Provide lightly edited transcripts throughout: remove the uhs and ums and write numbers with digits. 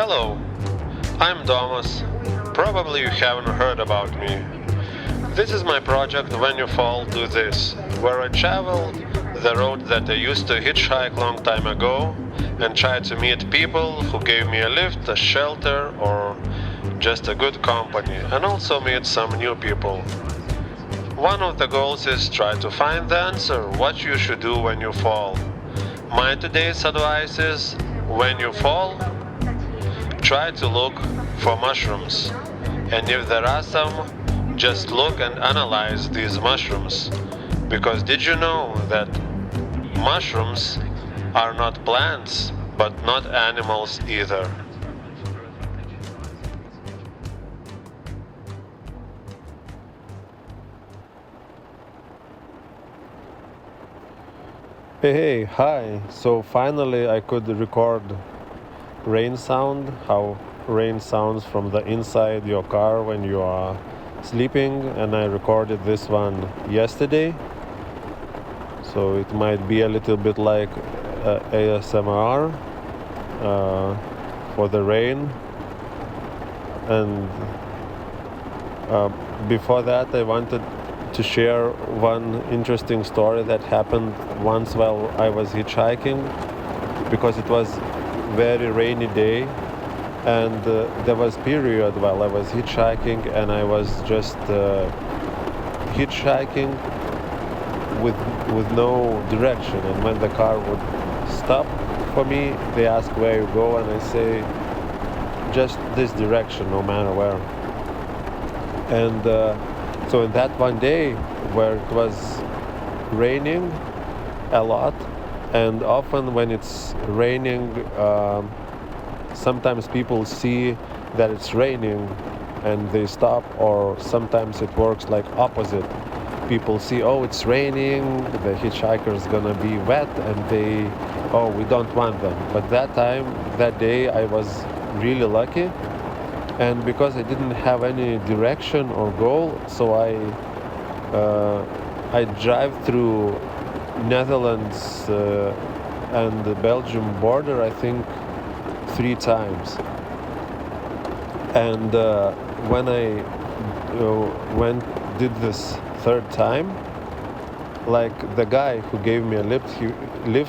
Hello, I'm Domas. Probably you haven't heard about me. This is my project When You Fall, Do This, where I travel the road that I used to hitchhike long time ago and try to meet people who gave me a lift, a shelter, or just a good company, and also meet some new people. One of the goals is try to find the answer what you should do when you fall. My today's advice is, when you fall, try to look for mushrooms. And if there are some, just look and analyze these mushrooms. Because did you know that mushrooms are not plants, but not animals either? Hey, hi. So finally I could record rain sound, how rain sounds from the inside your car when you are sleeping, and I recorded this one yesterday. So it might be a little bit like ASMR for the rain. And before that I wanted to share one interesting story that happened once while I was hitchhiking, because it was very rainy day, and there was period while I was hitchhiking and I was just hitchhiking with no direction, and when the car would stop for me, they ask where you go, and I say just this direction no matter where. And so in that one day where it was raining a lot, and often when it's raining, sometimes people see that it's raining and they stop, or sometimes it works like opposite. People see, oh, it's raining, the hitchhiker's gonna be wet, and we don't want them. But that day, I was really lucky. And because I didn't have any direction or goal, so I drive through Netherlands and the Belgium border, I think 3 times. And when I did this 3rd time, like the guy who gave me a lift,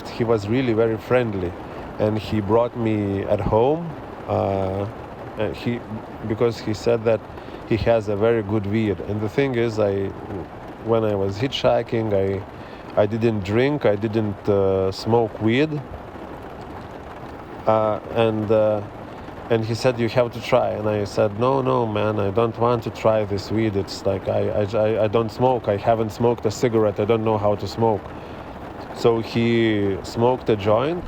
he was really very friendly, and he brought me at home. Because he said that he has a very good weed. And the thing is, when I was hitchhiking, I didn't drink, I didn't smoke weed, and he said, you have to try. And I said, no man, I don't want to try this weed. It's like I don't smoke, I haven't smoked a cigarette, I don't know how to smoke. So he smoked a joint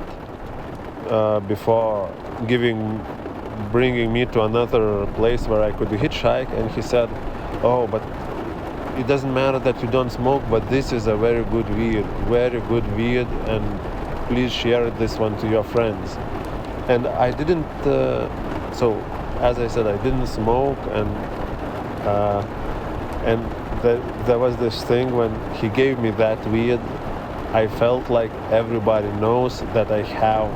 before bringing me to another place where I could hitchhike, and he said, oh, but it doesn't matter that you don't smoke, but this is a very good weed, and please share this one to your friends. And I didn't, so as I said, I didn't smoke, and there was this thing when he gave me that weed, I felt like everybody knows that I have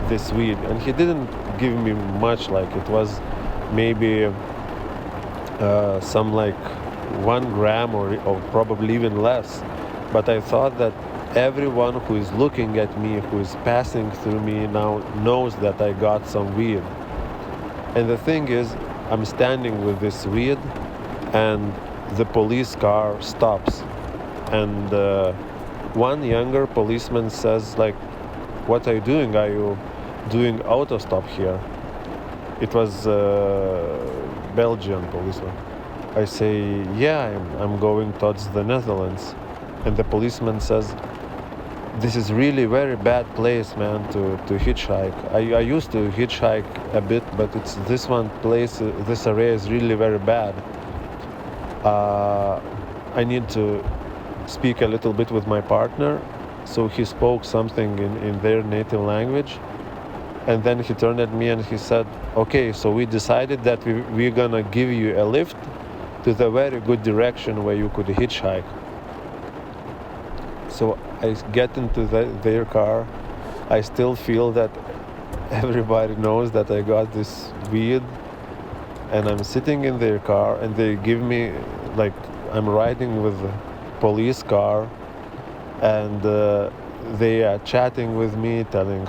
this weed, and he didn't give me much, like it was maybe some like 1 gram or probably even less, but I thought that everyone who is looking at me, who is passing through me now, knows that I got some weed. And the thing is, I'm standing with this weed, and the police car stops, and one younger policeman says, like, what are you doing? Are you doing auto stop here? It was Belgian policeman. I say, yeah, I'm going towards the Netherlands. And the policeman says, this is really very bad place, man, to hitchhike. I used to hitchhike a bit, but it's this one place, this area is really very bad. I need to speak a little bit with my partner. So he spoke something in their native language. And then he turned at me and he said, okay, so we decided that we're gonna give you a lift to the very good direction where you could hitchhike. So I get into their car. I still feel that everybody knows that I got this weed, and I'm sitting in their car, and they give me, like, I'm riding with a police car, and they are chatting with me, telling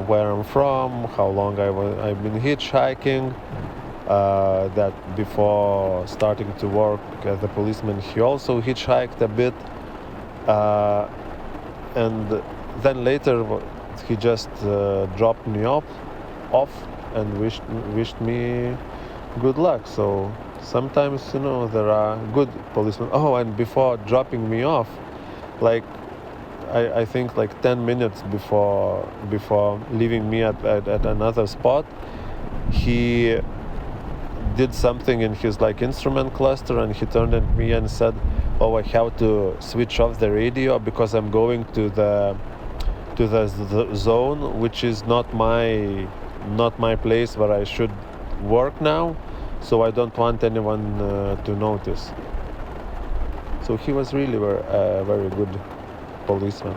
where I'm from, how long I've been hitchhiking. That before starting to work as a policeman, he also hitchhiked a bit, and then later he just dropped me off and wished me good luck. So sometimes, there are good policemen. Oh, and before dropping me off, like I think like 10 minutes before leaving me at another spot, he did something in his like instrument cluster, and he turned at me and said, "Oh, I have to switch off the radio because I'm going to the zone, which is not my place where I should work now, so I don't want anyone to notice." So he was really very good policeman.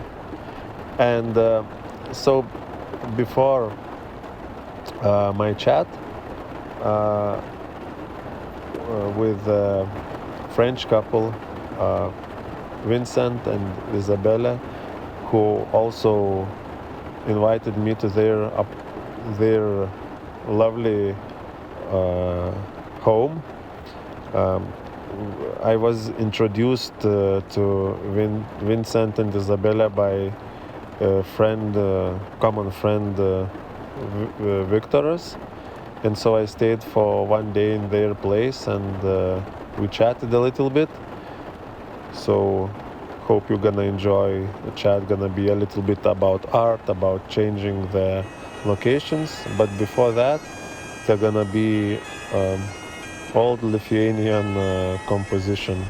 And so before my chat with a French couple, Vincent and Isabella, who also invited me to their lovely home. I was introduced to Vincent and Isabella by a common friend, Viktoras. And so I stayed for one day in their place, and we chatted a little bit. So hope you're gonna enjoy the chat. Gonna be a little bit about art, about changing the locations. But before that, they're gonna be old Lithuanian composition.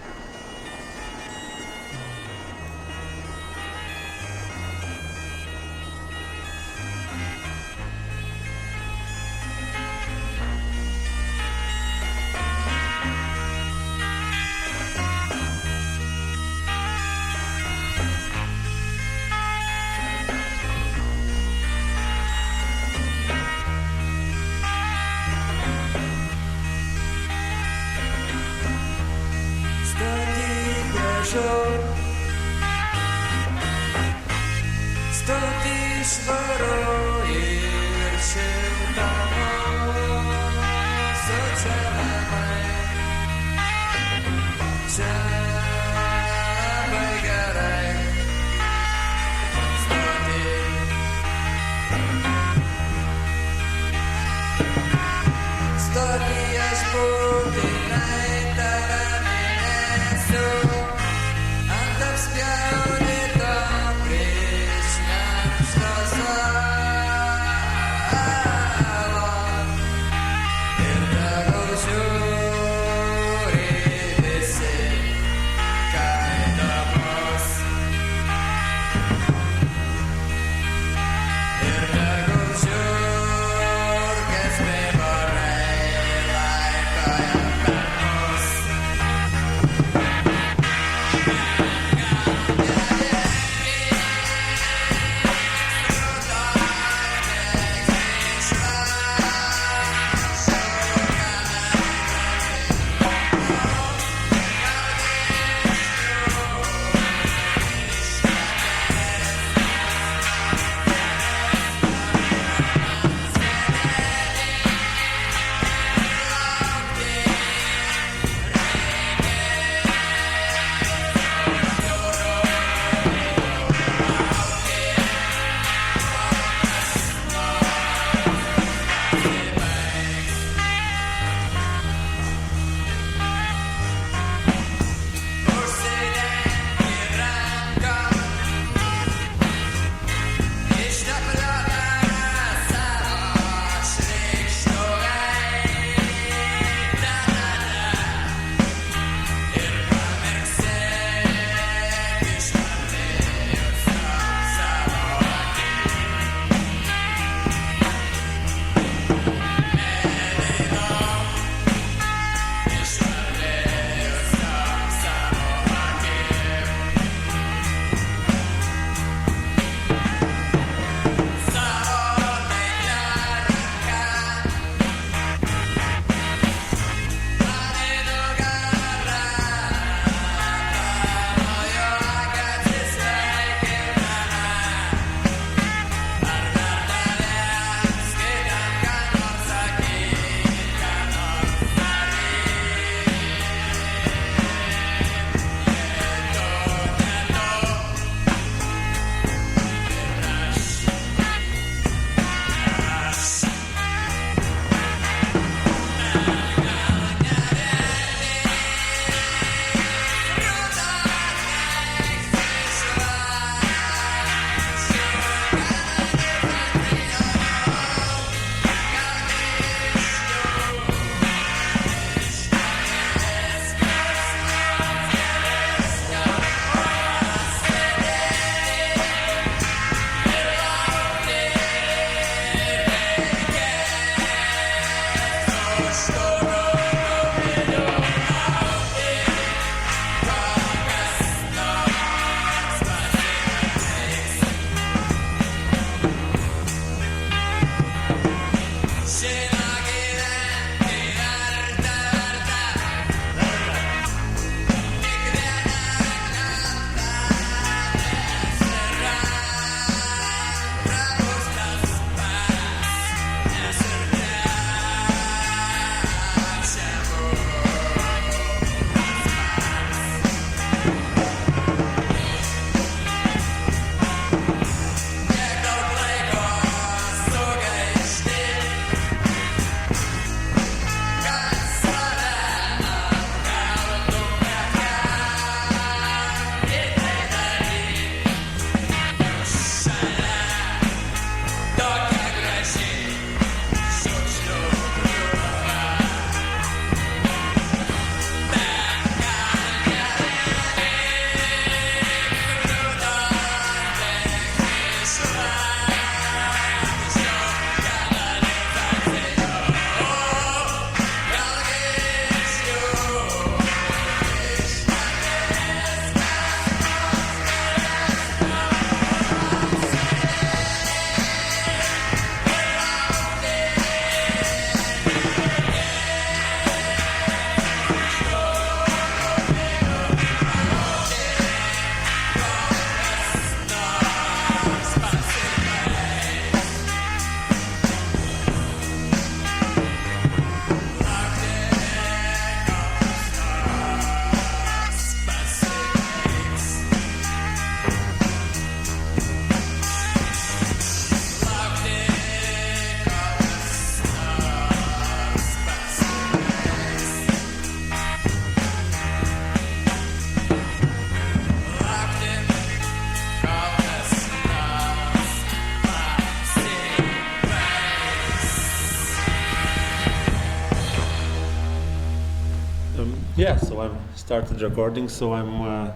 Yeah, so I'm started recording. So I'm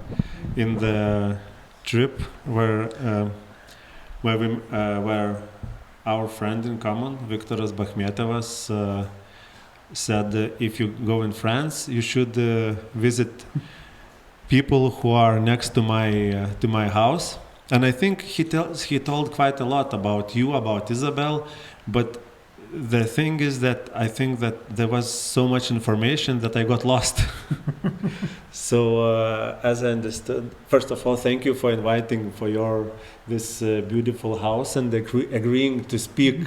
in the trip where our friend in common, Viktoras Bachmetjevas, said if you go in France, you should visit people who are next to my house. And I think he told quite a lot about you, about Isabel, but the thing is that I think that there was so much information that I got lost. So as I understood, first of all, thank you for inviting for this beautiful house and agreeing to speak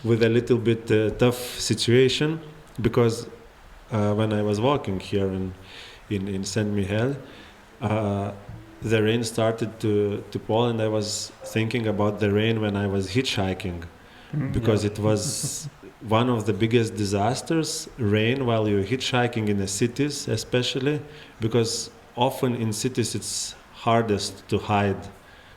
with a little bit tough situation, because when I was walking here in Saint Mihiel, the rain started to fall, and I was thinking about the rain when I was hitchhiking. Because it was one of the biggest disasters, rain while you're hitchhiking in the cities, especially because often in cities it's hardest to hide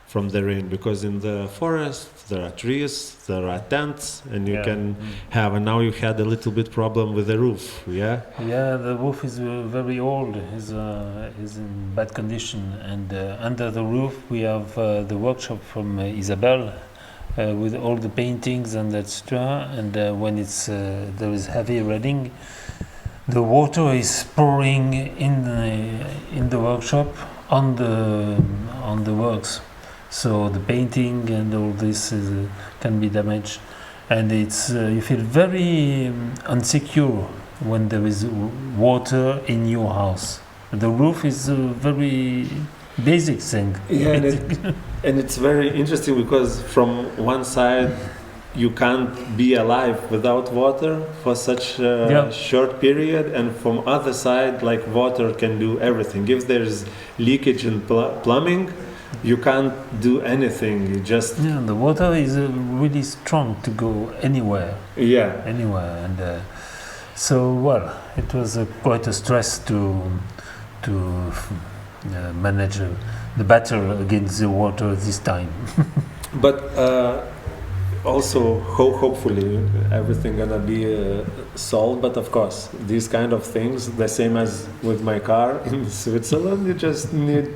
from the rain, because in the forest there are trees, there are tents, and you can have, and now you had a little bit problem with the roof. Yeah, the roof is very old, is in bad condition, and under the roof we have the workshop from Isabel, with all the paintings and etc. And when there is heavy raining, the water is pouring in the workshop on the works. So the painting and all this can be damaged, and it's you feel very insecure when there is water in your house. The roof is a very basic thing. Yeah, and it's very interesting because from one side you can't be alive without water for such a short period, and from other side, like, water can do everything. If there's leakage in plumbing, you can't do anything. You just the water is really strong to go anywhere. Anywhere, and so it was quite a stress to manage the battle against the water this time. But also hopefully everything gonna be solved. But of course, these kind of things, the same as with my car in Switzerland, you just need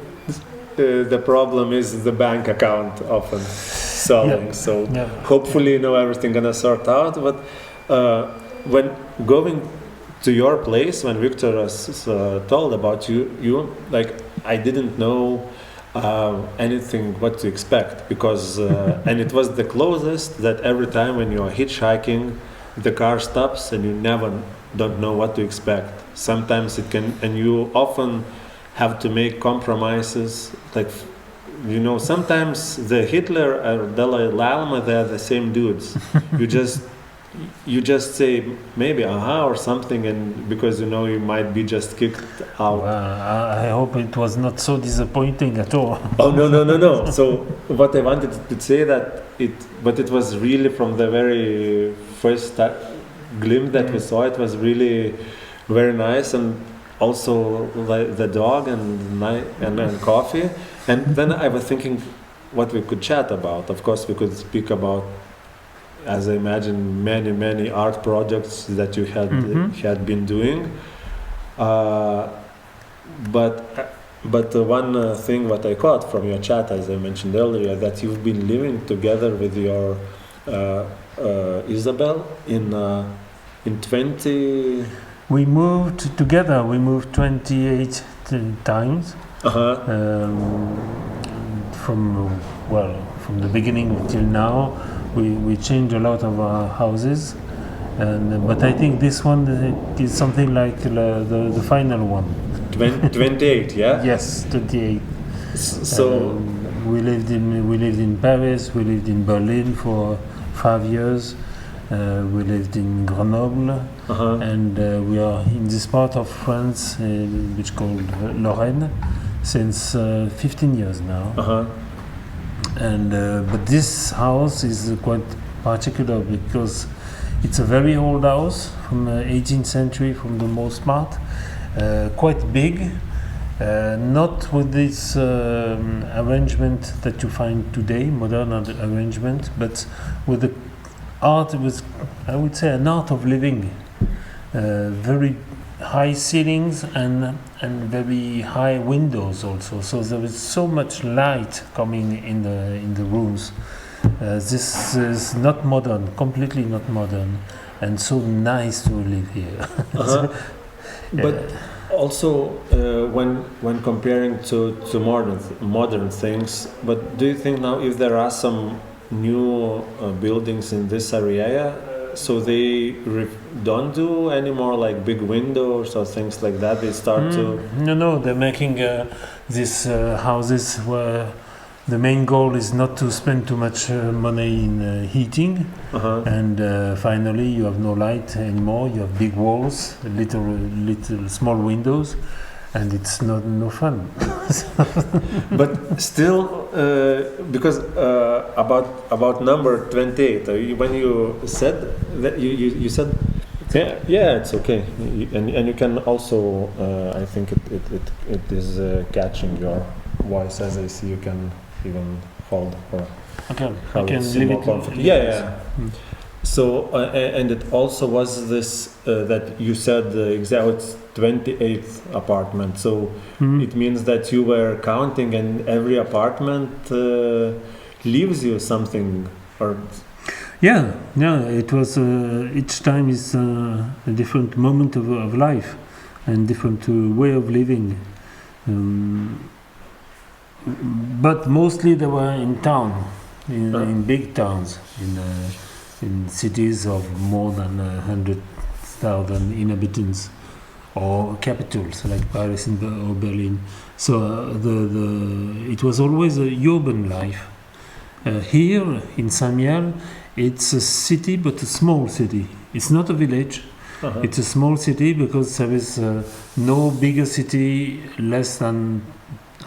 the problem is the bank account often solving. So hopefully everything gonna sort out. But when going to your place, when Viktoras told about you, like, I didn't know anything what to expect, because and it was the closest that every time when you are hitchhiking, the car stops and you never don't know what to expect. Sometimes it can, and you often have to make compromises. Like, sometimes the Hitler or Dalai Lama, they're the same dudes. You just say maybe or something, and because you might be just kicked out. I hope it was not so disappointing at all. Oh no. So what I wanted to say but it was really from the very first glimpse that we saw, it was really very nice, and also like the dog and coffee. And then I was thinking what we could chat about. Of course, we could speak about, as I imagine, many art projects that you had been doing. But one thing what I caught from your chat, as I mentioned earlier, that you've been living together with your Isabel in 20. We moved together. We moved 28 times. From the beginning till now. We changed a lot of our houses, but I think this one is something like the final one. 28, yeah. Yes, 28. So we lived in Paris. We lived in Berlin for 5 years. We lived in Grenoble, and we are in this part of France, which called Lorraine, since 15 years now. And but this house is quite particular because it's a very old house from 18th century, from the most part, quite big, not with this arrangement that you find today, modern arrangement, but with the art, with, I would say, an art of living, very high ceilings and very high windows also. So there is so much light coming in the rooms. This is not modern, completely not modern, and so nice to live here. But also, when comparing to modern things, but do you think now if there are some new buildings in this area, so they don't do any more like big windows or things like that? They start to no, they're making these houses where the main goal is not to spend too much money in heating, and finally you have no light anymore. You have big walls, little small windows, and it's no fun. But still, because about number 28, when you said that you said, yeah, it's okay, and you can also, I think it is catching your voice as I see you can even hold or Okay, I have can it leave more it. comfortable. Yeah. So and it also was this that you said exact 28th apartment. So it means that you were counting, and every apartment leaves you something, or Yeah. It was each time is a different moment of life, and different way of living. But mostly they were in town, in big towns, in cities of more than 100,000 inhabitants, or capitals like Paris or Berlin. So it was always a urban life. Here in Saint-Mihiel, it's a city, but a small city. It's not a village. It's a small city because there is no bigger city less than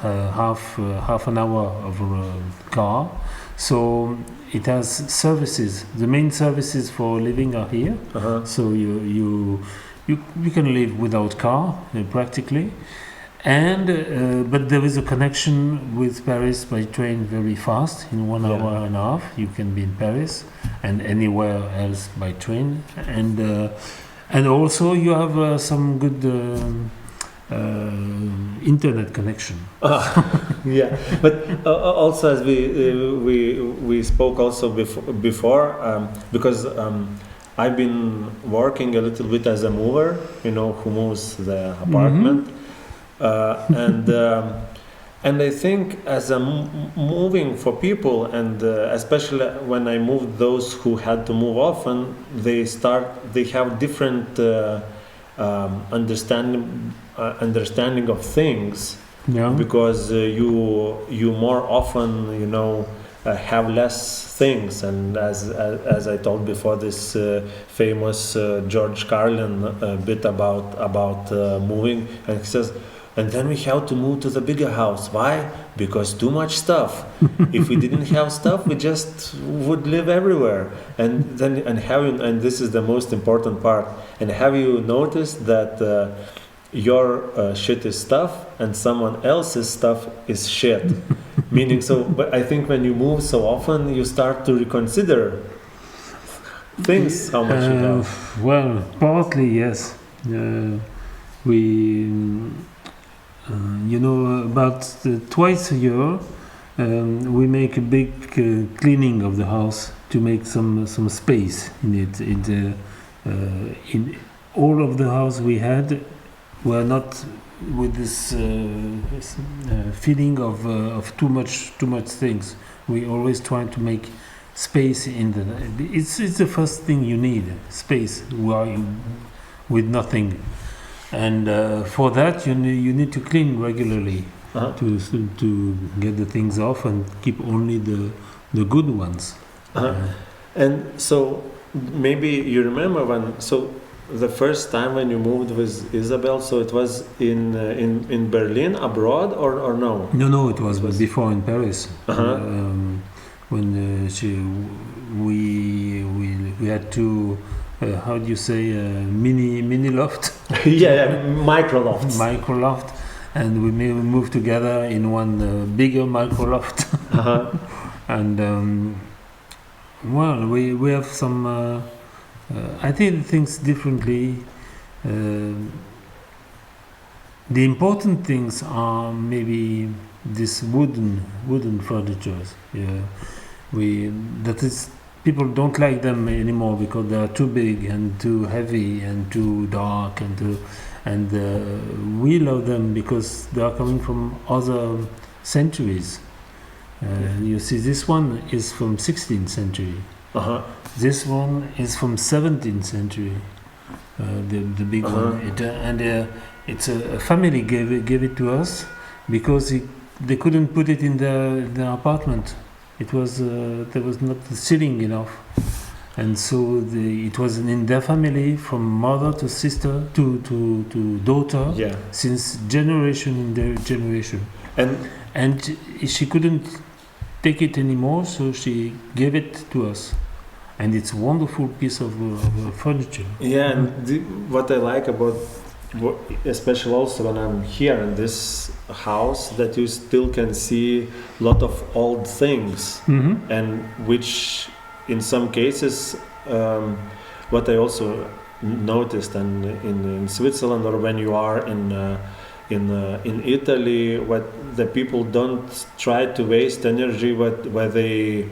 half an hour of a car. So it has services. The main services for living are here. So you can live without car practically, and but there is a connection with Paris by train very fast. In 1 hour and a half you can be in Paris and anywhere else by train, and also you have some good internet connection. Yeah, but also as we spoke also before, because I've been working a little bit as a mover, who moves the apartment, and I think as a moving for people, and especially when I moved those who had to move often, they have different understanding of things, because you more often have less things, and as I told before, this famous George Carlin bit about moving, and he says, and then we have to move to the bigger house. Why? Because too much stuff. If we didn't have stuff, we just would live everywhere. And this is the most important part. And have you noticed that your shit is stuff and someone else's stuff is shit? Meaning, but I think when you move so often, you start to reconsider things, how much you have. Well, partly yes. We. About twice a year, we make a big cleaning of the house to make some space in it. In all of the house we had were not with this feeling of too much things. We always try to make space in the. It's the first thing you need, space. With nothing. And for that you need to clean regularly to get the things off and keep only the good ones. And so maybe you remember the first time when you moved with Isabel, so it was in Berlin abroad or no? No, it was before in Paris. When we had to. How do you say mini loft? Micro loft. Micro loft, and we moved together in one bigger micro loft. And we have some. I think things differently. The important things are maybe this wooden furnitures. Yeah, that is, people don't like them anymore because they are too big and too heavy and too dark and we love them because they are coming from other centuries. You see, this one is from 16th century. This one is from 17th century. The big one. It's a family gave it to us because they couldn't put it in the apartment. It was there was not the ceiling enough, and so it was in their family from mother to sister to daughter. Yeah. Since generation in their generation. And she couldn't take it anymore, so she gave it to us. And it's a wonderful piece of furniture. Yeah, and what I like about, especially also when I'm here in this house, that you still can see a lot of old things, and which in some cases, what I also noticed and in Switzerland, or when you are in Italy, what the people don't try to waste energy, where they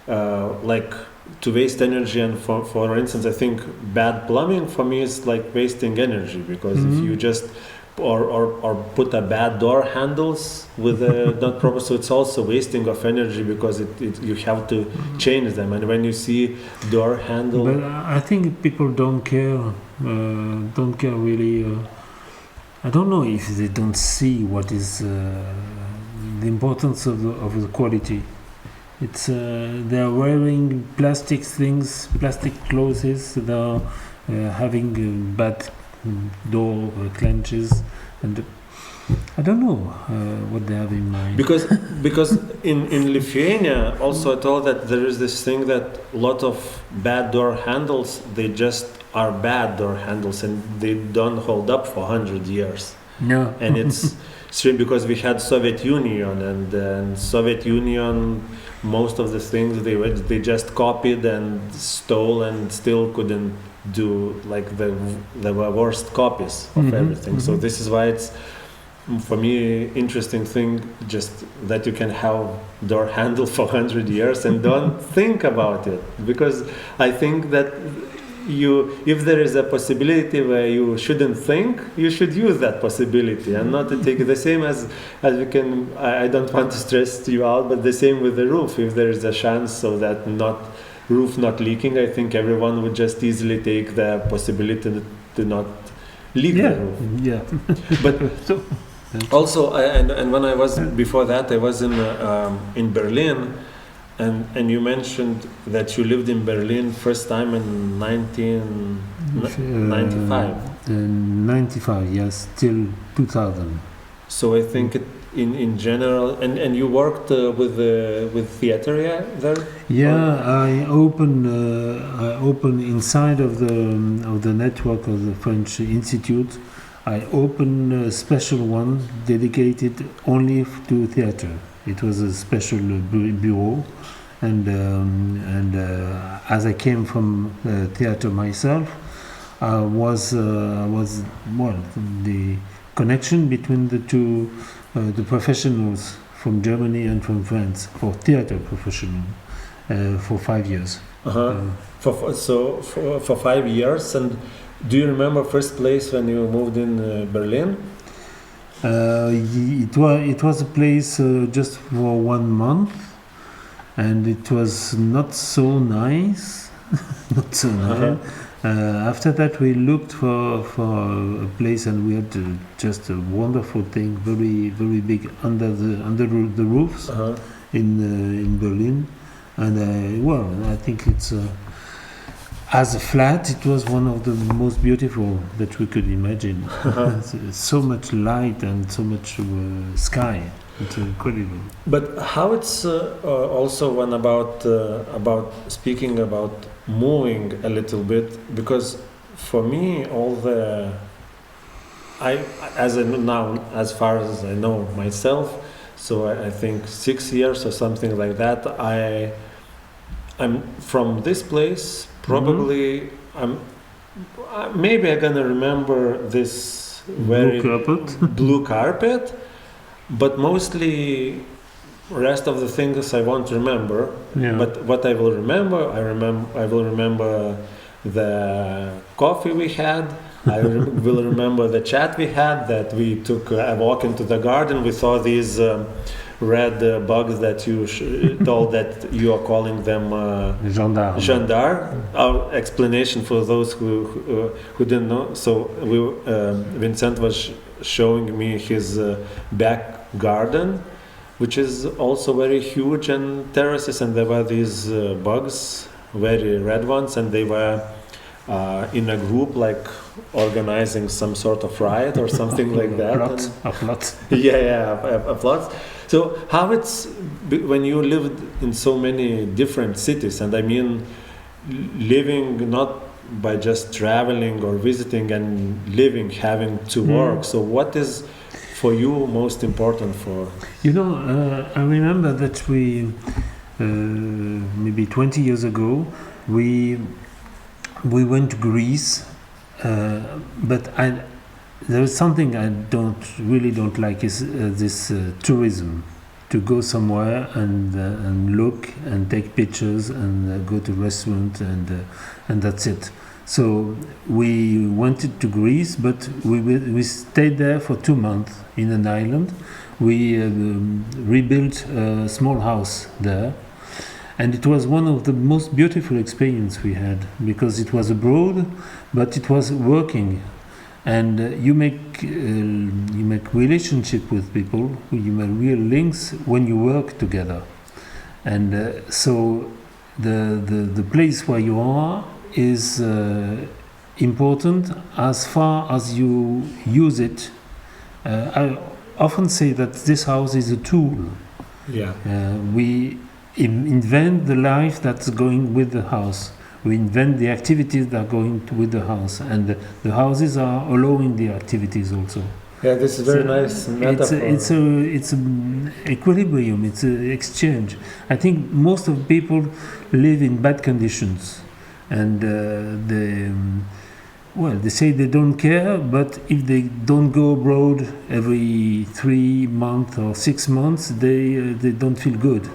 like to waste energy. And for instance, I think bad plumbing for me is like wasting energy, because if you just or put a bad door handles with not proper, so it's also wasting of energy, because you have to change them. And when you see door handle, but I think people don't care really. I don't know if they don't see what is the importance of the quality. It's they are wearing plastic things, plastic clothes. They are having bad door clenches, and I don't know what they have in mind. Because in Lithuania also I told that there is this thing that a lot of bad door handles, they just are bad door handles and they don't hold up for 100 years. No. And it's strange because we had Soviet Union, and Soviet Union, most of the things they just copied and stole, and still couldn't do like the worst copies of everything. So this is why it's, for me, interesting thing just that you can have door handle for 100 years and don't think about it, because I think that if there is a possibility where you shouldn't think, you should use that possibility and not to take it. The same as we can, I don't want to stress you out, but the same with the roof. If there is a chance so that roof not leaking, I think everyone would just easily take the possibility to not leak the roof. Yeah. But also, and when I was before that, I was in Berlin. And you mentioned that you lived in Berlin first time in 1995. 95, yes, till 2000. So I think in general, and you worked with theater there. Yeah, I open inside of the network of the French Institute. I opened a special one dedicated only to theater. It was a special bureau, and as I came from theater myself, was the connection between the two, the professionals from Germany and from France for theater professional for 5 years. For 5 years. And do you remember first place when you moved in Berlin? It was a place just for 1 month, and it was not so nice. Not so nice. After that, we looked for a place, and we had just a wonderful thing, very very big under the roofs in Berlin, and I think it's. As a flat, it was one of the most beautiful that we could imagine. So much light and so much sky. It's incredible. But how it's also one about speaking about moving a little bit, because for me as far as I know myself, so I think 6 years or something like that, I'm from this place. Probably maybe I'm gonna remember this very blue carpet, but mostly rest of the things I won't remember. Yeah. But what I will remember, I will remember the coffee we had. I will remember the chat we had, that we took a walk into the garden. We saw these red bugs that you told that you are calling them gendarme. Our explanation for those who didn't know. So Vincent was showing me his back garden, which is also very huge, and terraces, and there were these bugs, very red ones, and they were in a group, like organizing some sort of riot or something like that. A plot. A plot. So how it's when you lived in so many different cities, and I mean living not by just traveling or visiting and living, having to work. So what is for you most important for? I remember that we maybe 20 years ago we went to Greece, but there is something I really don't like is this tourism, to go somewhere and look and take pictures and go to restaurant and that's it. So we went to Greece, but we stayed there for 2 months in an island. We rebuilt a small house there. And it was one of the most beautiful experience we had, because it was abroad, but it was working, and you make relationship with people, you make real links when you work together, and so the place where you are is important as far as you use it. I often say that this house is a tool. Yeah. We invent the life that's going with the house. We invent the activities that are going with the house, and the houses are allowing the activities also. Yeah, this is very nice metaphor. It's an equilibrium. It's an exchange. I think most of people live in bad conditions, and they say they don't care, but if they don't go abroad every 3 months or 6 months, they don't feel good.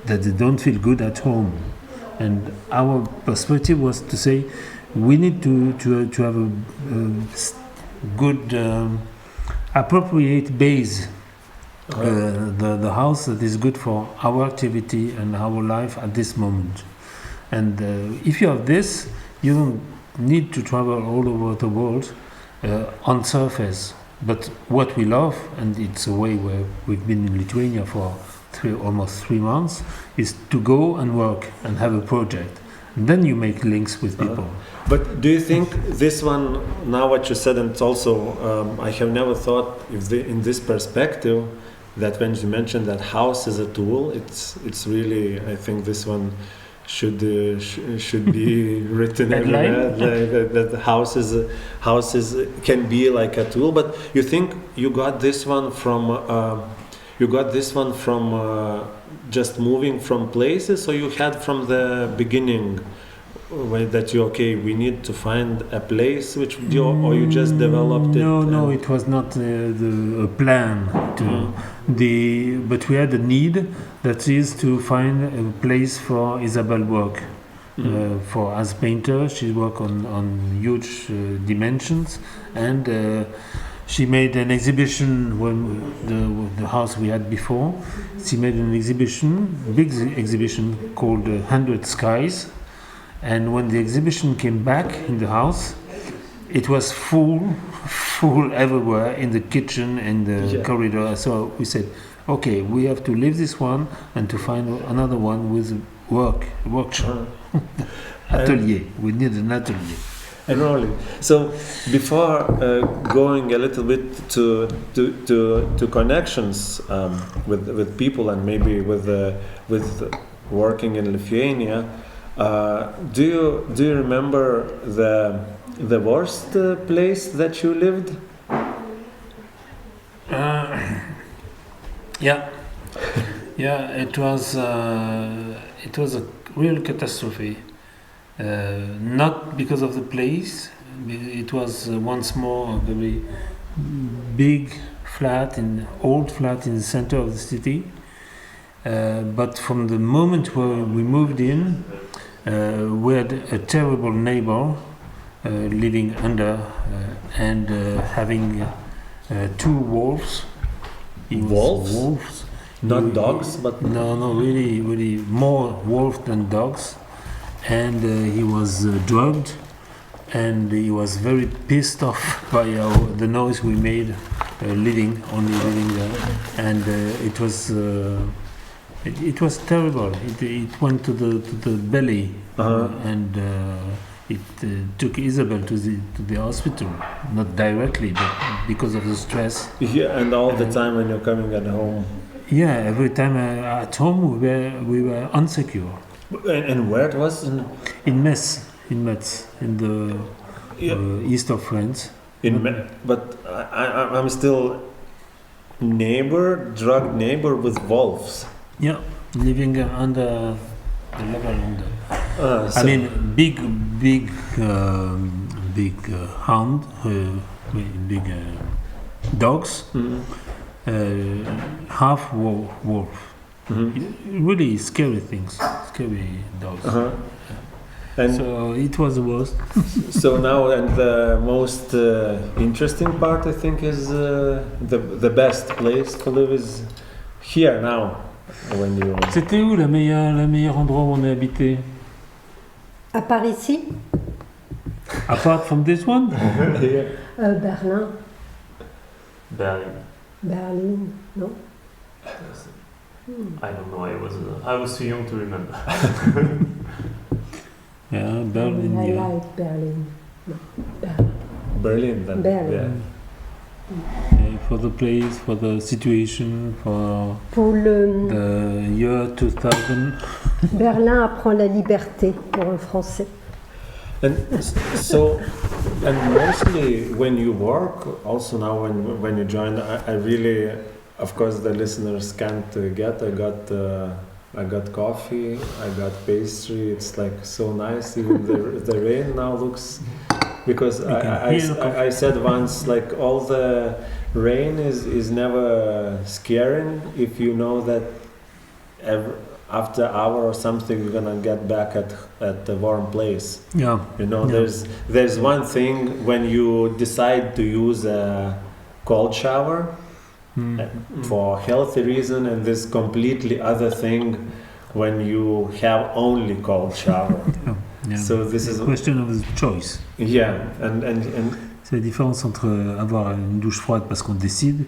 That they don't feel good at home. And our perspective was to say we need to have a good, appropriate base, the house that is good for our activity and our life at this moment. And if you have this, you don't need to travel all over the world on surface. But what we love, and it's a way where we've been in Lithuania for almost 3 months, is to go and work and have a project. And then you make links with people. But do you think this one, now what you said, and it's also, I have never thought in this perspective, that when you mentioned that house is a tool, it's really, I think this one should be written everywhere, that the houses can be like a tool. But you think you got this one from just moving from places, or you had from the beginning that we need to find a place or you just developed it? No, it was not a plan but we had a need, that is to find a place for Isabel work. For as painter, she worked on huge dimensions, and she made an exhibition when the house we had before. She made an big exhibition called 100 Skies. And when the exhibition came back in the house, it was full everywhere, in the kitchen and the corridor. So we said, okay, we have to leave this one and to find another one with workshop. Atelier. We need an atelier. And only. So before going a little bit to connections with people, and maybe with working in Lithuania, do you remember the worst place that you lived? Yeah, it was a real catastrophe. Not because of the place, it was once more a very big old flat in the center of the city. But from the moment where we moved in, we had a terrible neighbor living under and having 2 wolves. Wolves? Not dogs, but... No, really more wolves than dogs. And he was drugged, and he was very pissed off by the noise we made living there. And it was terrible. It went to the belly, and it took Isabel to the hospital, not directly, but because of the stress. Yeah, and all the time when you're coming at home. Yeah, every time at home we were insecure. And where it was? In Metz, in the east of France. But I'm still drug neighbor with wolves. Yeah, living under the level under. So I mean, big hound, big dogs, half wolf. Really scary things, scary dogs. And so it was the worst. So now, and the most interesting part, I think, is the best place to live is here now. When you... C'était où le meilleur endroit où on a habité? À part ici? Apart from this one? Berlin. Berlin, no? I don't know. I was too young to remember. Yeah, Berlin. I like Berlin. No, Berlin, then. Berlin. Yeah. For the place, for the situation, for le... the year 2000. Berlin apprend la liberté pour un Français. And so, and mostly when you work, also now when you join, I really, of course, the listeners can't get. I got coffee, I got pastry. It's like so nice. Even the rain now looks, because I said once, like all the rain is never scaring if you know that after an hour or something you're gonna get back at a warm place. Yeah. You know, there's one thing when you decide to use a cold shower for healthy reason, and this completely other thing when you have only cold shower. Yeah. So this is a question of choice. Yeah, and c'est la différence entre avoir une douche froide parce qu'on décide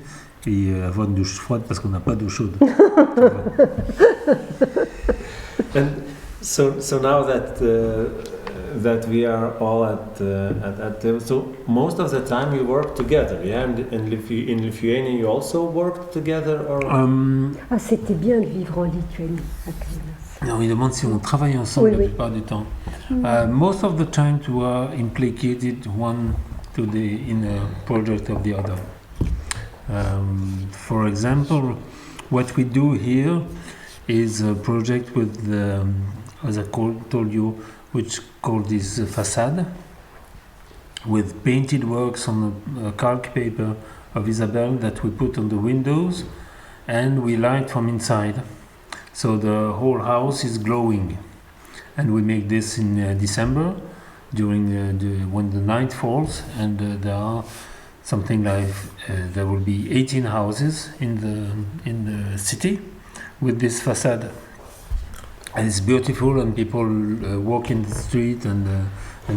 et avoir une douche froide parce qu'on n'a pas d'eau chaude. And so now that we are all at so most of the time you work together, yeah. And in Lithuania you also work together, or c'était bien de vivre en Lituanie. Non, il demande si on travaille ensemble la plupart du temps. Most of the time we are implicated one in a project of the other. For example, what we do here is a project with as I told you, which called this facade, with painted works on the calc paper of Isabel that we put on the windows, and we light from inside. So the whole house is glowing, and we make this in December, during when the night falls, and there are something like there will be 18 houses in the city with this facade, and it's beautiful, and people walk in the street and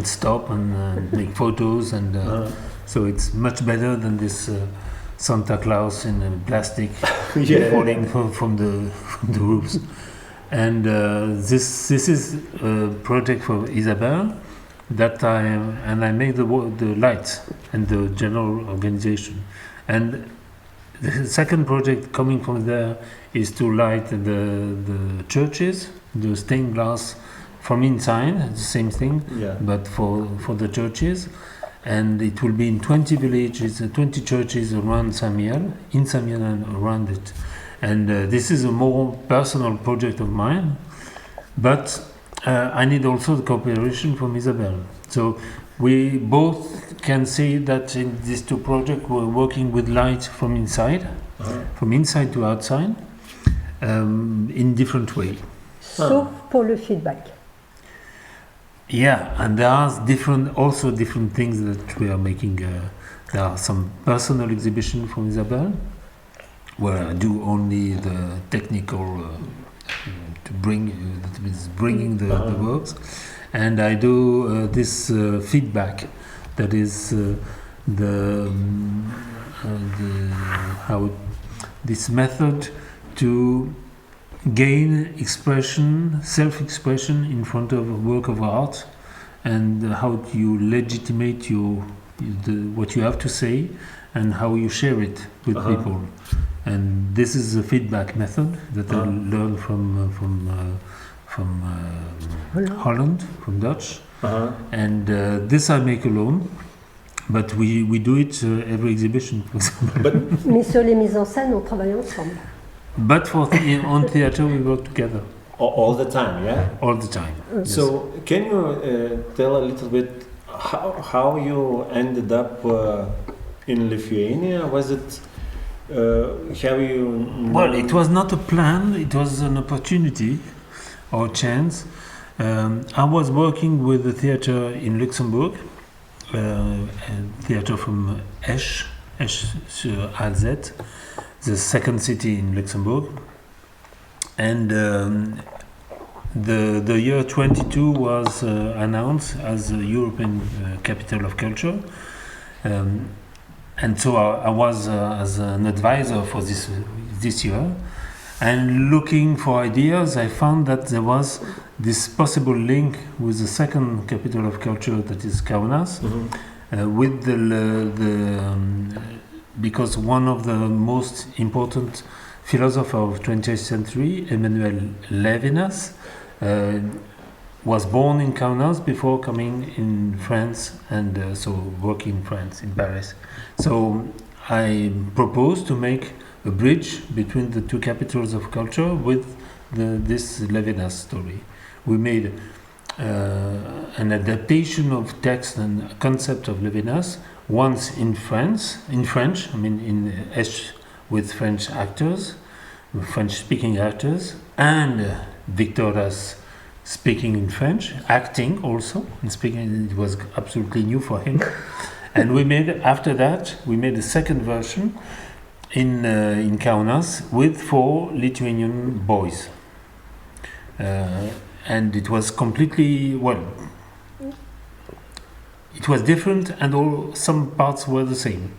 stop and make photos, and so it's much better than this Santa Claus in plastic falling from the roofs. And this is a project for Isabel that I made the lights and the general organization. And the second project coming from there is to light the churches, the stained glass from inside, the same thing, but for the churches. And it will be in 20 villages, 20 churches around Saint-Mihiel, in Saint-Mihiel and around it. And this is a more personal project of mine, but I need also the cooperation from Isabel. So We both can see that in these two projects we're working with light from inside to outside, in different way. Sauf pour le feedback. Yeah, and there are different things that we are making. There are some personal exhibition from Isabel, where I do only the technical to bring, that means bringing the works, and I do this feedback, that is this method to gain expression, self-expression in front of a work of art, and how you legitimate what you have to say and how you share it with people. And this is a feedback method that I learned from Holland, from Dutch. And this I make alone, but we do it every exhibition, for example. Mais sur les mises en scène, on travaille ensemble. But on theater we work together. All the time, yeah? All the time. Yes. So can you tell a little bit how you ended up in Lithuania? Was it, have you... Well, it was not a plan, it was an opportunity or chance. I was working with the theater in Luxembourg, a theater from Esch sur Alzette, the second city in Luxembourg, and the year 22 was announced as a European capital of culture, and so I was as an advisor for this year, and looking for ideas, I found that there was this possible link with the second capital of culture, that is Kaunas, with because one of the most important philosophers of 20th century, Emmanuel Levinas, was born in Kaunas before coming in France, and so working in France, in Paris. So I proposed to make a bridge between the two capitals of culture with this Levinas story. We made an adaptation of text and concept of Levinas, once in French, I mean in Esch, with French actors, French-speaking actors, and Viktoras speaking in French, acting also, and speaking. It was absolutely new for him. And after that, we made a second version in Kaunas with 4 Lithuanian boys. And it was completely, it was different, and some parts were the same.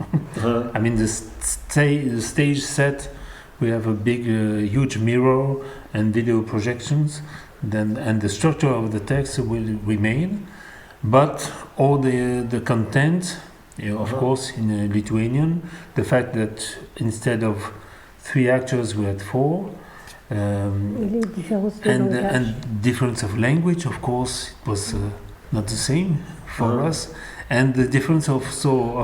I mean, the stage set, we have a big, huge mirror and video projections, and the structure of the text will remain, but all the content, of course, in Lithuanian, the fact that instead of 3 actors we had 4, and difference of language, of course, it was not the same for us, and the difference of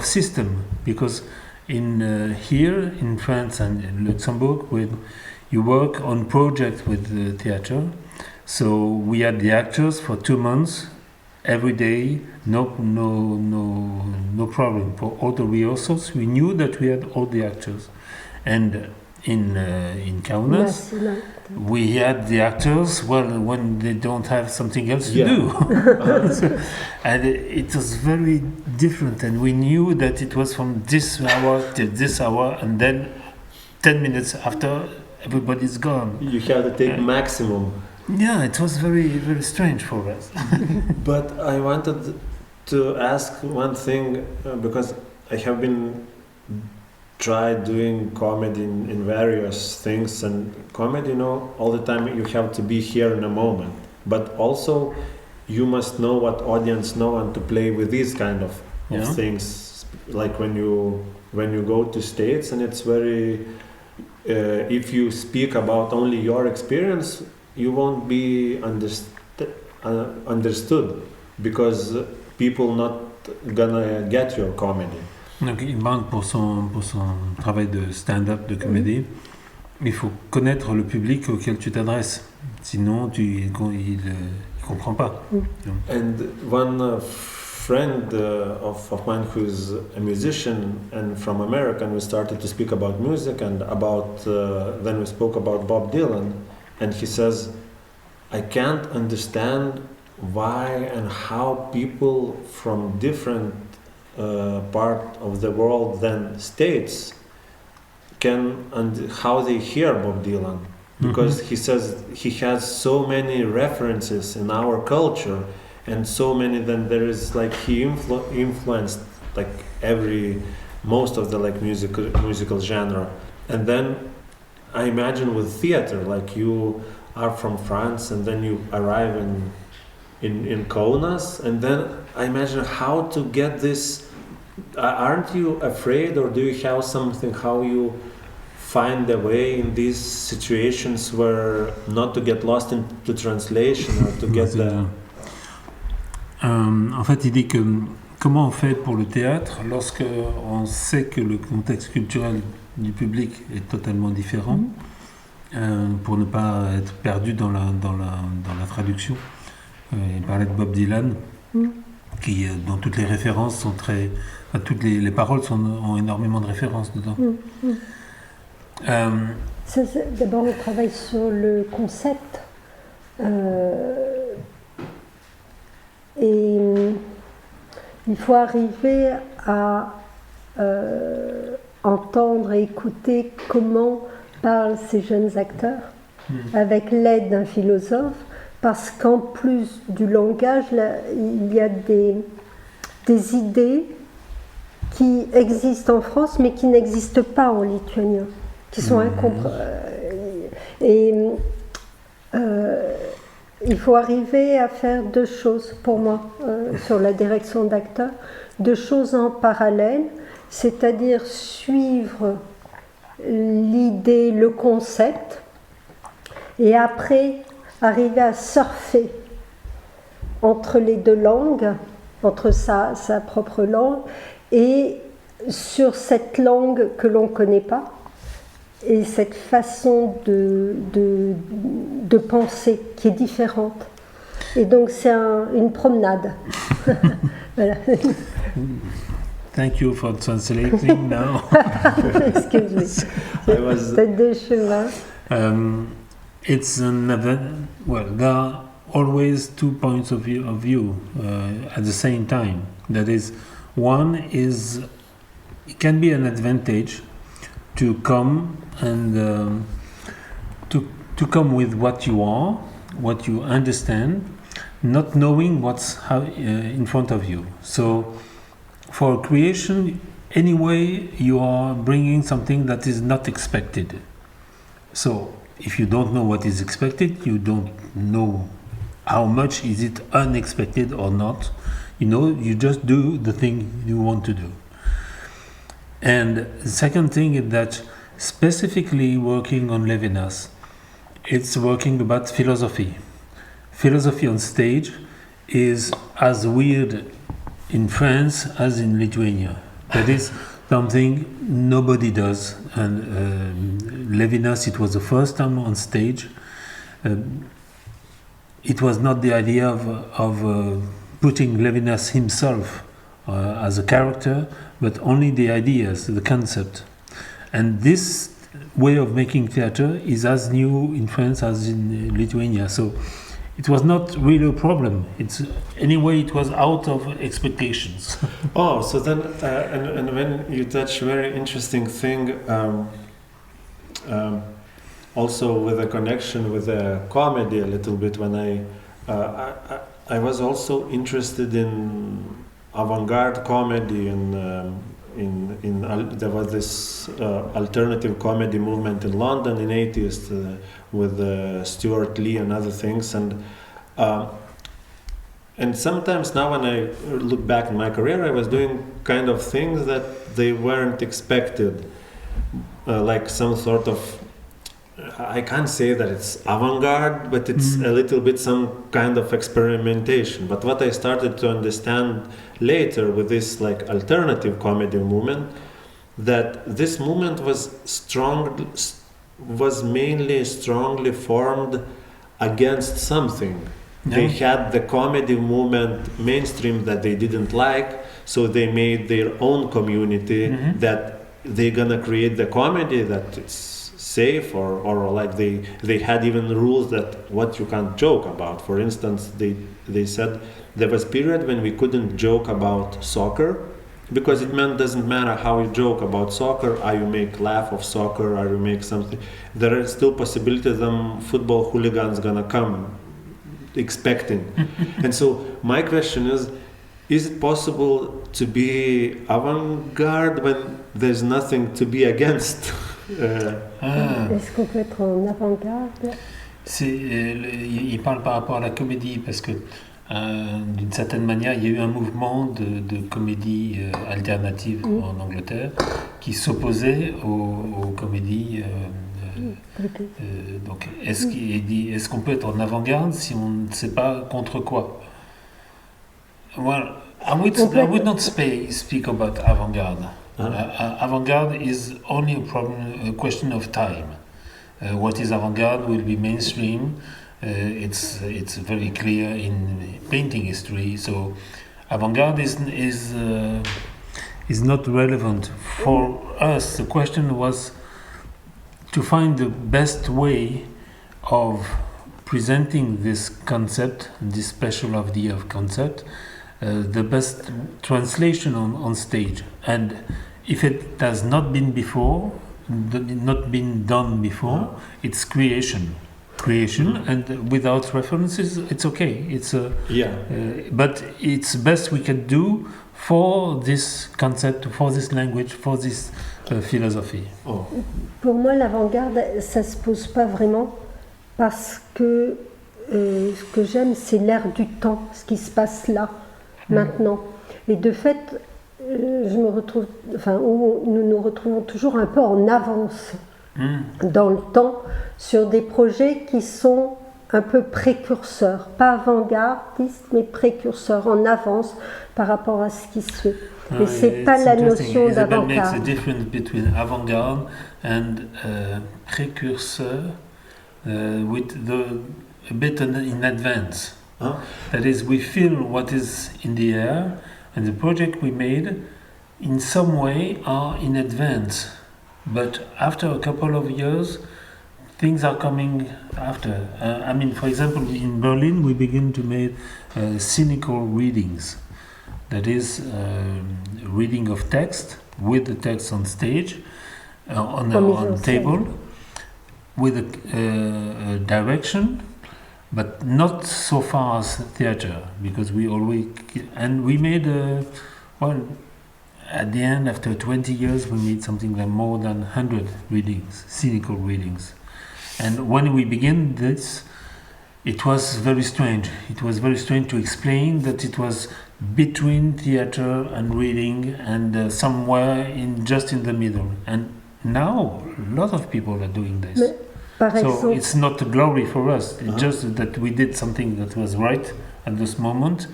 system, because in here in France and in Luxembourg, when you work on project with the theater, so we had the actors for 2 months every day, no problem. For all the rehearsals, we knew that we had all the actors, and in Kaunas, we had the actors when they don't have something else to do. And it was very different, and we knew that it was from this hour till this hour, and then 10 minutes after everybody's gone. You have to take maximum. Yeah, it was very, very strange for us. But I wanted to ask one thing, because I have been tried doing comedy in various things, and comedy, all the time you have to be here in a moment, but also you must know what audience know and to play with these kind of things, like when you go to States, and it's very if you speak about only your experience, you won't be understood, because people not gonna get your comedy. Donc, il manque pour son travail de stand-up, de comédie. Il faut connaître le public auquel tu t'adresses. Sinon, il comprend pas. And one friend of mine who's a musician and from America, and we started to speak about music and about then we spoke about Bob Dylan, and he says, I can't understand why and how people from different part of the world than states can and how they hear Bob Dylan, because he says he has so many references in our culture and so many, then there is like he influenced like most of the like musical genre. And then I imagine with theater, like you are from France and then you arrive in Kaunas, and then I imagine how to get this. Aren't you afraid, or do you have something how you find a way in these situations where not to get lost into translation or to get the... En fait, il dit que comment on fait pour le théâtre lorsque on sait que le contexte culturel du public est totalement différent, pour ne pas être perdu dans la traduction. Il parlait de Bob Dylan, dont toutes les références sont très... toutes les paroles ont énormément de références dedans. D'abord, on travaille sur le concept. Et il faut arriver à entendre et écouter comment parlent ces jeunes acteurs avec l'aide d'un philosophe, parce qu'en plus du langage, là, il y a des idées qui existent en France mais qui n'existent pas en lituanien, qui sont il faut arriver à faire deux choses pour moi sur la direction d'acteur, deux choses en parallèle, c'est-à-dire suivre l'idée, le concept, et après arriver à surfer entre les deux langues, entre sa propre langue et sur cette langue que l'on ne connaît pas, et cette façon de penser qui est différente. Et donc c'est une promenade. Voilà. Thank you for translating now. Excuse me. C'est des chemins. It's an event. Well, there are always two points of view at the same time. That is, one is it can be an advantage to come and to come with what you are, what you understand, not knowing what's in front of you. So, for creation, anyway, you are bringing something that is not expected. So, if you don't know what is expected, you don't know how much is it unexpected or not. You just do the thing you want to do. And the second thing is that specifically working on Levinas, it's working about philosophy. Philosophy on stage is as weird in France as in Lithuania. That is something nobody does. And Levinas, it was the first time on stage. It was not the idea of putting Levinas himself as a character, but only the ideas, the concept. And this way of making theater is as new in France as in Lithuania. So it was not really a problem. Anyway, it was out of expectations. Oh, so then, and when you touch very interesting thing, also with a connection with the comedy a little bit, when I was also interested in avant-garde comedy, and there was this alternative comedy movement in London in 80s with Stuart Lee and other things, and sometimes now when I look back in my career, I was doing kind of things that they weren't expected, like some sort of, I can't say that it's avant-garde, but it's a little bit some kind of experimentation. But what I started to understand later with this like alternative comedy movement, that this movement was mainly strongly formed against something. They had the comedy movement mainstream that they didn't like, so they made their own community that they're gonna create the comedy that it's safe or like they had even rules that what you can't joke about. For instance, they said there was a period when we couldn't joke about soccer because it doesn't matter how you joke about soccer, how you make laugh of soccer, how you make something. There are still possibilities that football hooligans gonna come expecting. And so my question is it possible to be avant-garde when there's nothing to be against? Est-ce qu'on peut être en avant-garde? Il parle par rapport à la comédie parce que d'une certaine manière il y a eu un mouvement de comédie alternative en Angleterre qui s'opposait aux comédies. Donc, est-ce qu'on peut être en avant-garde si on ne sait pas contre quoi? Well, I would not speak about avant-garde. Avant-garde is only a question of time. What is avant-garde will be mainstream. It's very clear in painting history. So, avant-garde is not relevant for us. The question was to find the best way of presenting this concept, this special idea of concept, the best translation on stage. And if it has not been done before, it's creation, and without references, it's okay. But it's best we can do for this concept, for this language, for this philosophie. Pour moi, l'avant-garde, ça se pose pas vraiment parce que ce que j'aime, c'est l'air du temps, ce qui se passe là, maintenant. Et de fait, nous nous retrouvons toujours un peu en avance dans le temps sur des projets qui sont un peu précurseurs, pas avant-gardistes, mais précurseurs, en avance par rapport à ce qui se fait. Et c'est pas la notion d'avant-garde. Makes a difference between avant-garde and precursor with a bit in advance. That is, we feel what is in the air, and the project we made in some way are in advance. But after a couple of years, things are coming after. For example, in Berlin, we begin to make cynical readings. That is, reading of text with the text on stage, on a table, with a direction, but not so far as theater, because we made at the end, after 20 years, we made something like more than 100 readings, cynical readings. And when we began this, it was very strange. It was very strange to explain that it was between theater and reading and somewhere just in the middle. And now, a lot of people are doing this. So it's not a glory for us. It's just that we did something that was right at this moment.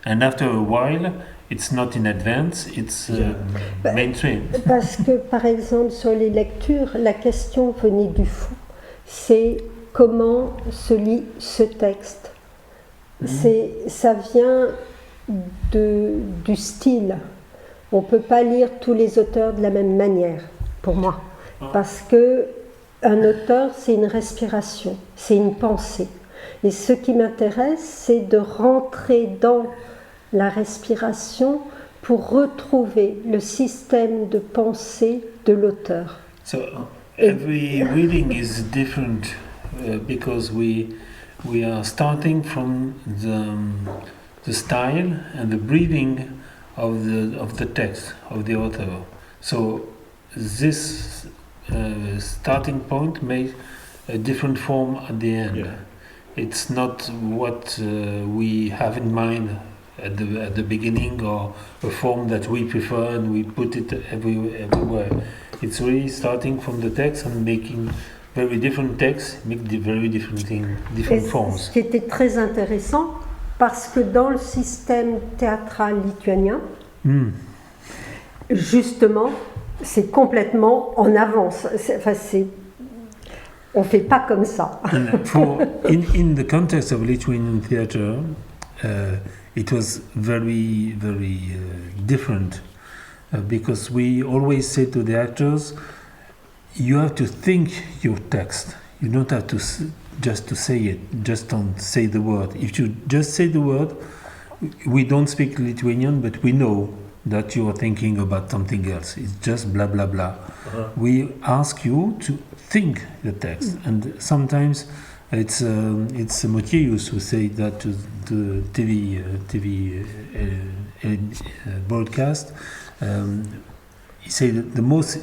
And after a while, it's not in advance, it's mainstream. Parce que, par exemple, sur les lectures, la question venue du fond, c'est comment se lit ce texte. Ça vient du style. On ne peut pas lire tous les auteurs de la même manière, pour moi. Parce que un auteur, c'est une respiration, c'est une pensée. Et ce qui m'intéresse, c'est de rentrer dans la respiration pour retrouver le système de pensée de l'auteur. So every reading is different because we are starting from the style and the breathing of the text of the author. So this starting point makes a different form at the end. Yeah. It's not what we have in mind at the beginning, or a form that we prefer and we put it everywhere. It's really starting from the text and making very different texts, make very different things, different forms. Ce qui était très intéressant, parce que dans le système théâtral lituanien, justement, c'est complètement en avance. On fait pas comme ça. In the context of Lithuanian theatre, it was very, very different because we always say to the actors, you have to think your text. You don't have to just to say it. Just don't say the word. If you just say the word, we don't speak Lithuanian, but we know that you are thinking about something else. It's just blah blah blah. We ask you to think the text, and sometimes it's Bachmetjevas who say that to the TV broadcast. He said that the most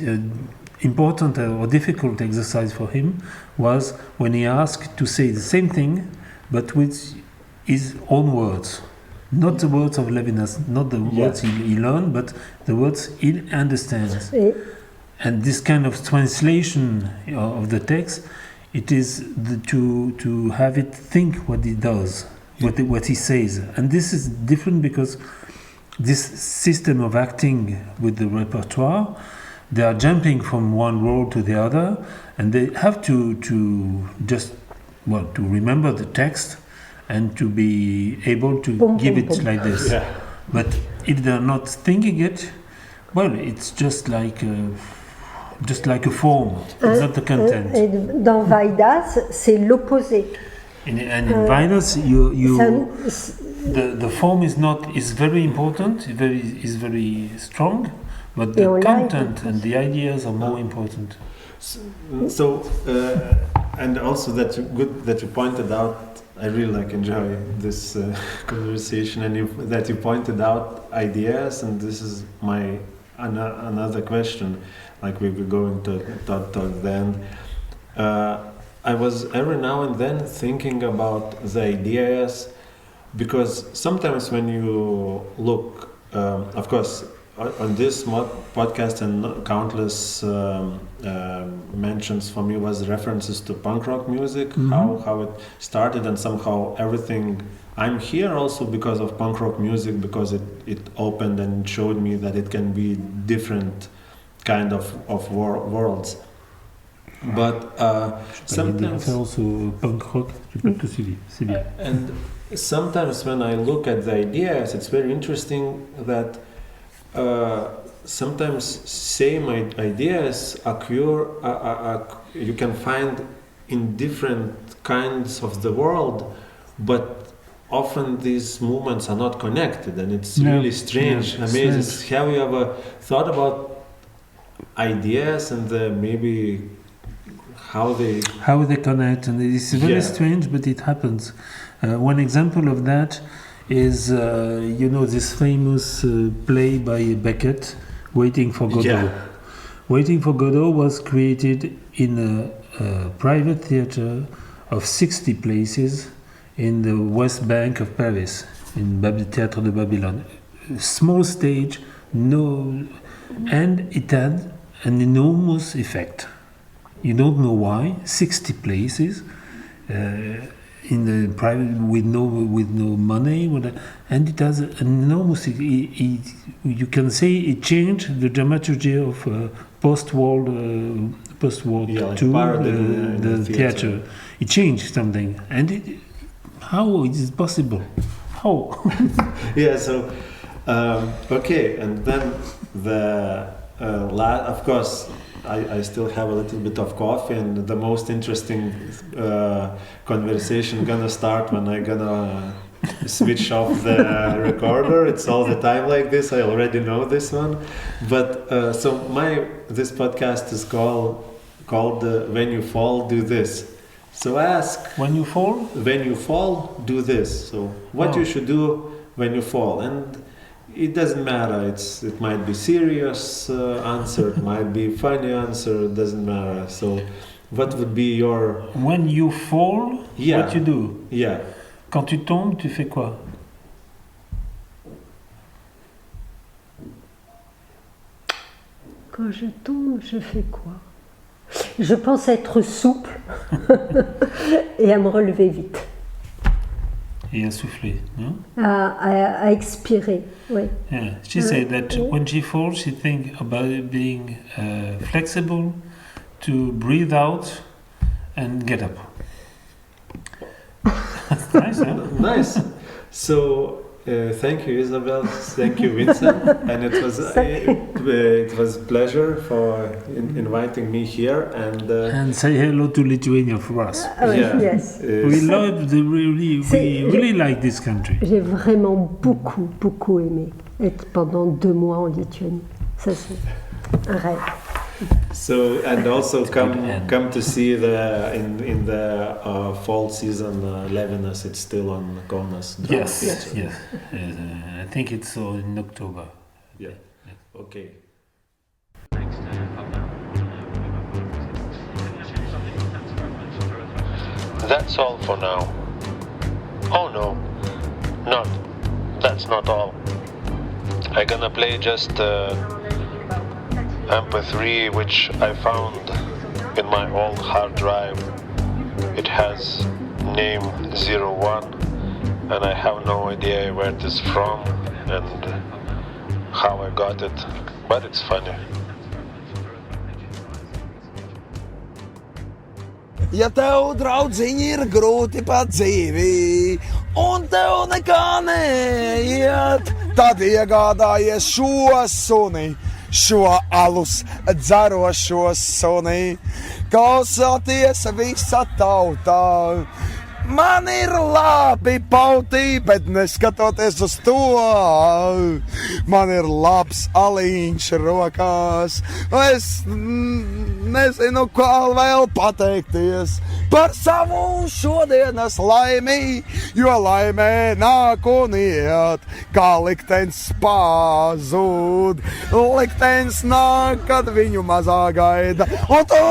important or difficult exercise for him was when he asked to say the same thing, but with his own words. Not the words of Levinas, not the words he learned, but the words he understands. And this kind of translation of the text, it is to have it think what he does, what he says. And this is different because this system of acting with the repertoire, they are jumping from one role to the other, and they have to remember the text and to be able to give it like this. Yeah. But if they're not thinking it, well, it's just like a form. It's not the content. Et dans Vaidas, c'est l'opposé. And in Vaidas, the form is very important, is very strong, but the content and the ideas are more important. So and also that's good that you pointed out. I really enjoy this conversation, and that you pointed out ideas, and this is my another question. Like we were going to the end. I was every now and then thinking about the ideas, because sometimes when you look, of course, on this podcast and countless mentions for me was references to punk rock music, how it started, and somehow everything. I'm here also because of punk rock music, because it opened and showed me that it can be different kind of worlds. But sometimes also punk rock, and sometimes when I look at the ideas, it's very interesting that sometimes same ideas occur. You can find in different kinds of the world, but often these movements are not connected, and it's really strange. Amazing. Have you ever thought about ideas and maybe how they connect? And it's very strange, but it happens. One example of that is this famous play by Beckett, Waiting for Godot. Waiting for Godot was created in a private theater of 60 places in the West Bank of Paris, in Théâtre de Babylone. Small stage, and it had an enormous effect. You don't know why. 60 places in the private with no money, and it has an enormous. You can say it changed the dramaturgy of post-war II, the theater. It changed something, and how is it possible? How? So okay, and then of course. I still have a little bit of coffee, and the most interesting conversation gonna start when I gonna switch off the recorder. It's all the time like this. I already know this one, but this podcast is called "When You Fall, Do This." So ask when you fall, do this. So what you should do when you fall, and it doesn't matter. It might be serious answer, it might be funny answer. It doesn't matter. So, what would be your when you fall? What you do? Yeah. Quand tu tombes, tu fais quoi? Quand je tombe, je fais quoi? Je pense être souple et à me relever vite. Et à souffler, no? À expirer, oui. Yeah, she said that when she falls, she thinks about being flexible, to breathe out, and get up. That's nice, huh? Nice. So thank you, Isabel. Thank you, Vincent. And it was a pleasure for inviting me here. And say hello to Lithuania for us. Yes. We really like this country. J'ai vraiment beaucoup aimé être pendant 2 mois en Lituanie. Ça c'est un rêve. So and also come to see in the fall season Levinas. It's still on Kaunas. Yes. I think it's in October. Yeah. Okay. That's all for now. Oh no, that's not all. I'm gonna play just MP3 which I found in my old hard drive. It has name 01 and I have no idea where it is from and how I got it, but it's funny. Ja tev, draudziņi, ir grūti pa dzīvi, un tev nekā neiet, tad iegādājies šo suni, šo alus dzerošo suni. Klausāties visa tautā, man ir labi pautī, bet neskatoties uz to, man ir labs aliņš rokās. Es nezinu, kā vēl pateikties par savu šodienas laimi, jo laimē nāk un iet, kā liktenis pazūd. Liktenis nāk, kad viņu mazā gaida, un tu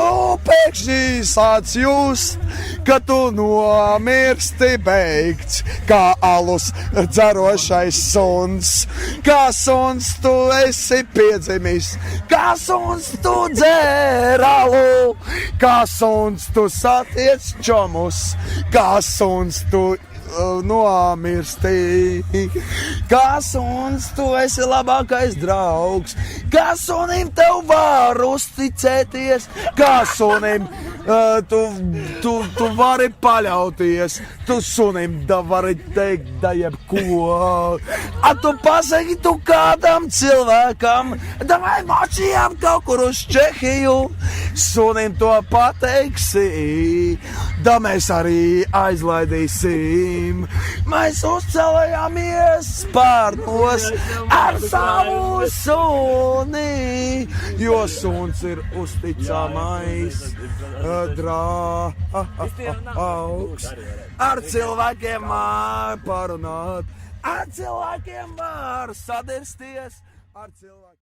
pēkšņi sāc just, ka tu nomirsti beigts, kā alus dzerošais suns. Kā suns tu esi piedzimis, kā suns tu dzer alu, kā suns tu satiec čomus, kā suns tu nomirsti. Kā suns tu esi labākais draugs, kā sunim tev var uzticēties, kā sunim tu vari paļauties, tu sunim vari teikt da jebko. A tu pasaki tu kādam cilvēkam, davai mačījām kaut kur uz Čehiju, sunim to pateiksi, da mēs arī aizlaidīsim. Mēs uzcelējāmies spārnos ar savu suni, jo suns ir uzticamais draugs. Ar cilvēkiem var parunāt, ar cilvēkiem var sadirsties, ar cilvēkiem.